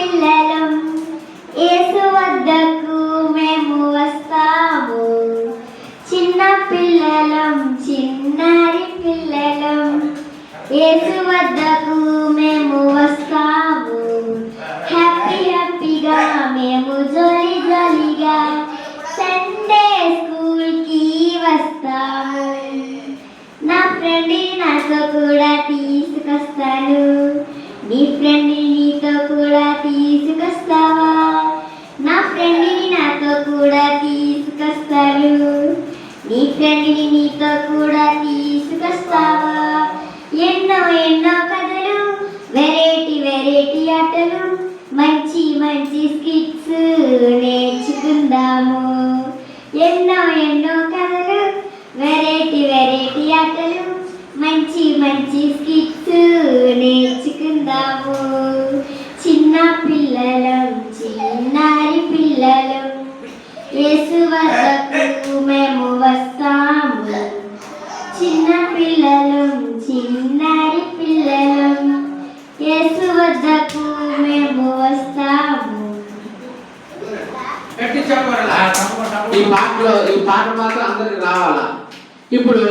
పిల్లలం యేసు వద్దకు మేము వస్తాము. చిన్న పిల్లలం చిన్నారి పిల్లలం యేసు వద్దకు మేము వస్తాము. హ్యాపీ హ్యాపీగా మేము జోలి జోలిగా సండే స్కూల్కి వస్తాము. నా ఫ్రెండ్ నాతో కూడా తీసుకొస్తాను. నీ ఫ్రెండ్ నీతో కూడా తీసుకొస్తావా? నా ఫ్రెండ్ నాతో కూడా తీసుకొస్తాను. నీ ఫ్రెండ్ నీతో కూడా తీసుకొస్తావా? ఎన్నో ఎన్నో కథలు, వెరైటీ వెరైటీ ఆటలు, మంచి మంచి స్కిట్స్ నేర్చుకుందాము. ఎన్నో ఎన్నో కథలు, వెరైటీ వెరైటీ ఆటలు, మంచి మంచి స్కిట్స్ నేర్చుకుందాము. చిన్న పిల్లలం చిన్నారి పిల్లలం యేసు వద్దకు మేము వస్తాము. చిన్న పిల్లలం చిన్నారి పిల్లలం యేసు వద్దకు మేము వస్తాము. ఈ పాట మాత్రం అందరికి రావాలా? ఇప్పుడు